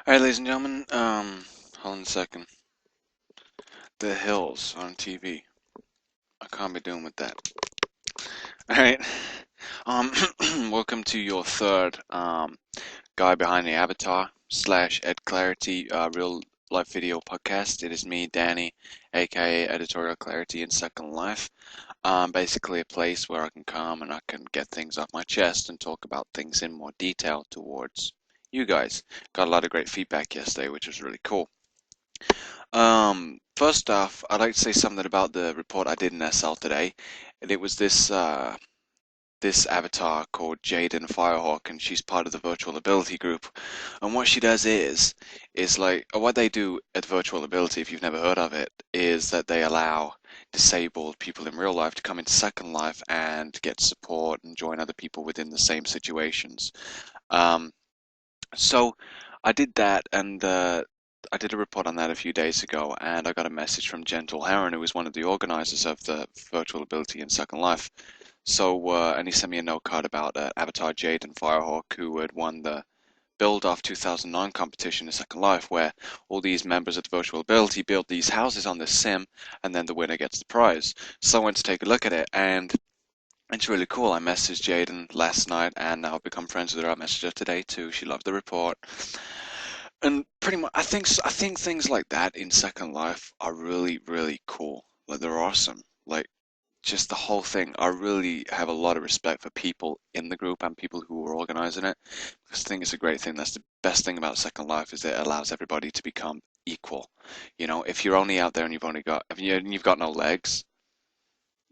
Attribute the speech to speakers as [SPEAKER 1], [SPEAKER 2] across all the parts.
[SPEAKER 1] Alright, ladies and gentlemen, hold on a second. The Hills on TV. I can't be doing with that. Alright, um, welcome to your third, guy behind the avatar slash Ed Clarity, real life video podcast. It is me, Danny, aka Editorial Clarity in Second Life. Basically a place where I can come and I can get things off my chest and talk about things in more detail towards you guys. Got a lot of great feedback yesterday, which was really cool. First off, I'd like to say something about the report I did in SL today. And it was this avatar called Jaden Firehawk, and she's part of the Virtual Ability group. And what she does is like what they do at Virtual Ability, if you've never heard of it, is that they allow disabled people in real life to come into Second Life and get support and join other people within the same situations. Um, so I did that, and I did a report on that a few days ago, and I got a message from Gentle Heron, who was one of the organizers of the Virtual Ability in Second Life. So, and he sent me a note card about Avatar Jade and Firehawk, who had won the Build Off 2009 competition in Second Life, where all these members of the Virtual Ability build these houses on this sim, and then the winner gets the prize. So I went to take a look at it, and it's really cool. I messaged Jaden last night, and I've become friends with her. I messaged her today too. She loved the report. And pretty much, I think things like that in Second Life are really, really cool. Like they're awesome. Like just the whole thing. I really have a lot of respect for people in the group and people who are organizing it. Because I think it's a great thing. That's the best thing about Second Life is it allows everybody to become equal. You know, if you're only out there and you've got no legs,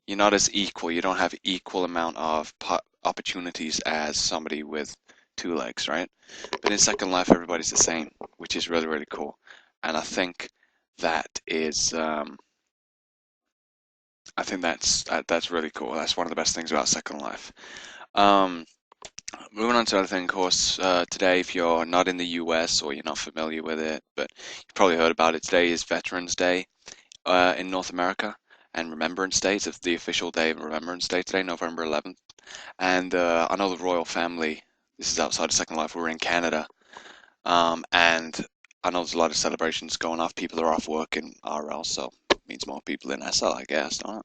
[SPEAKER 1] you're not as equal. You don't have equal amount of opportunities as somebody with two legs, right? But in Second Life, everybody's the same, which is really, really cool. And that is, I think that's really cool. That's one of the best things about Second Life. Um, Moving on to other thing, of course, today, if you're not in the US or you're not familiar with it, but you've probably heard about it, today is Veterans Day in North America, and Remembrance Day. It's the official day of Remembrance Day today, November 11th. And I know the royal family, this is outside of Second Life, we're in Canada. And I know there's a lot of celebrations going off. People are off work in RL, so it means more people in SL, I guess, don't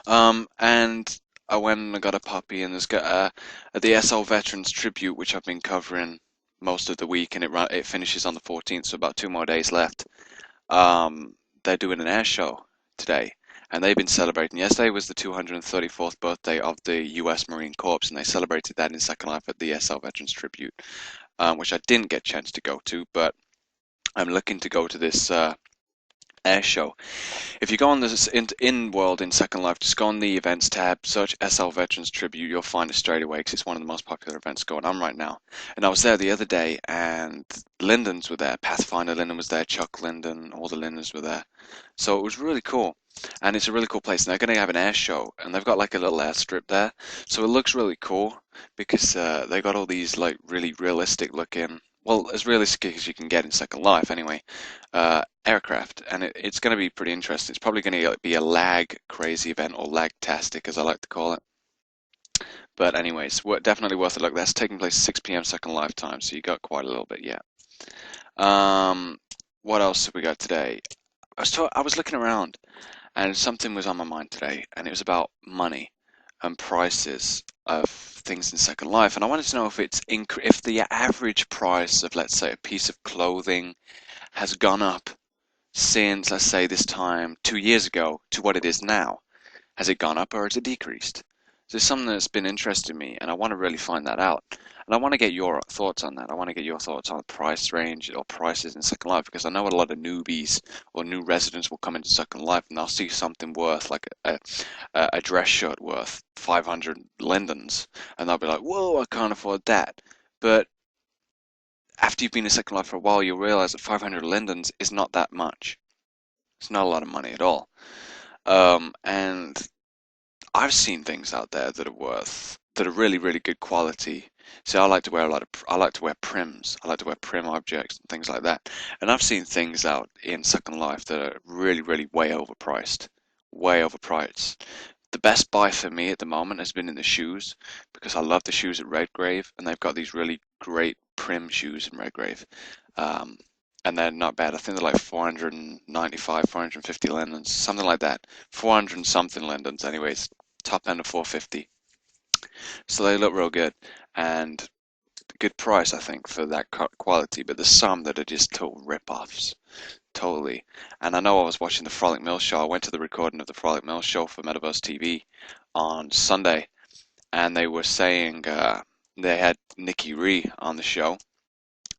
[SPEAKER 1] it? And I went and I got a puppy, and there's got the SL Veterans Tribute, which I've been covering most of the week, and it finishes on the 14th, so about 2 more days left. They're doing an air show today, and they've been celebrating. Yesterday was the 234th birthday of the U.S. Marine Corps, and they celebrated that in Second Life at the SL Veterans Tribute, which I didn't get a chance to go to, but I'm looking to go to this air show. If you go on this in World in Second Life, just go on the events tab, search SL Veterans Tribute, you'll find it straight away because it's one of the most popular events going on right now. And I was there the other day, and Lyndons were there. Pathfinder Lyndon was there, Chuck Lyndon, all the Lyndons were there. So it was really cool. And it's a really cool place. And they're going to have an air show, and they've got like a little airstrip there. So it looks really cool because they got all these like really realistic looking, well, as realistic as you can get in Second Life anyway, aircraft, and it's going to be pretty interesting. It's probably going to be a lag crazy event, or lag-tastic as I like to call it. But anyways, definitely worth a look. That's taking place 6 p.m. Second Life time, so you got quite a little bit yet. What else have we got today? I was looking around, and something was on my mind today, and it was about money and prices of things in Second Life. And I wanted to know if the average price of, let's say, a piece of clothing has gone up since, let's say, this time 2 years ago to what it is now. Has it gone up or has it decreased? So it's something that's been interesting me, and I want to really find that out. And I want to get your thoughts on that. I want to get your thoughts on the price range or prices in Second Life, because I know a lot of newbies or new residents will come into Second Life and they'll see something worth, like a dress shirt worth 500 lindens, and they'll be like, whoa, I can't afford that. But after you've been in Second Life for a while, you'll realize that 500 lindens is not that much. It's not a lot of money at all. And I've seen things out there that are really, really good quality. So I like to wear prims. I like to wear prim objects and things like that. And I've seen things out in Second Life that are really, really way overpriced. Way overpriced. The best buy for me at the moment has been in the shoes, because I love the shoes at Redgrave, and they've got these really great Prim shoes in Redgrave. Um, and they're not bad. I think they're like 495, 450 lindens, something like that. 400 and something lindens, anyways. Top end of 450. So they look real good and good price, I think, for that quality. But there's some that are just total rip-offs, totally. And I know I was watching the Frolic Mill show. I went to the recording of the Frolic Mill show for Metaverse TV on Sunday, and they were saying they had Nikki Ree on the show,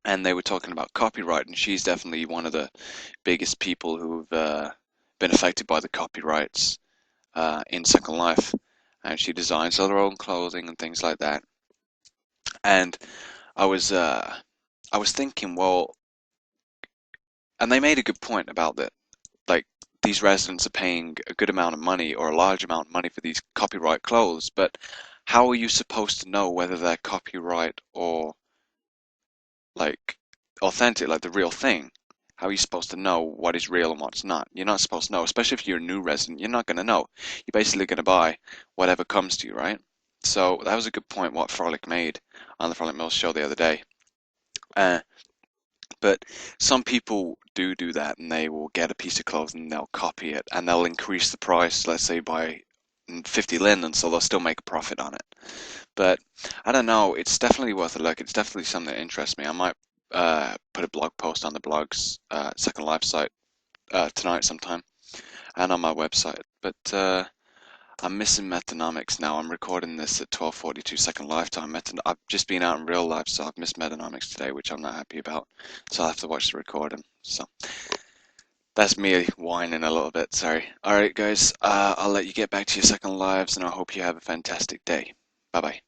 [SPEAKER 1] and they were talking about copyright, and she's definitely one of the biggest people who've been affected by the copyrights in Second Life, and she designs all her own clothing and things like that. And I was thinking, well, and they made a good point about that, like these residents are paying a good amount of money or a large amount of money for these copyright clothes, but how are you supposed to know whether they're copyright or like authentic, like the real thing? How are you supposed to know what is real and what's not? You're not supposed to know, especially if you're a new resident. You're not going to know. You're basically going to buy whatever comes to you, right? So that was a good point what Frolic made on the Frolic Mills show the other day. Uh, but some people do that, and they will get a piece of clothing and they'll copy it, and they'll increase the price, let's say by 50 linden, so they'll still make a profit on it. But I don't know, it's definitely worth a look. It's definitely something that interests me. I might put a blog post on the blog's Second Life site tonight sometime, and on my website. But I'm missing Metanomics now. I'm recording this at 12:42 Second Life time. I've just been out in real life, so I've missed Metanomics today, which I'm not happy about. So I'll have to watch the recording. So that's me whining a little bit. Sorry. All right, guys. I'll let you get back to your Second Lives, and I hope you have a fantastic day. Bye bye.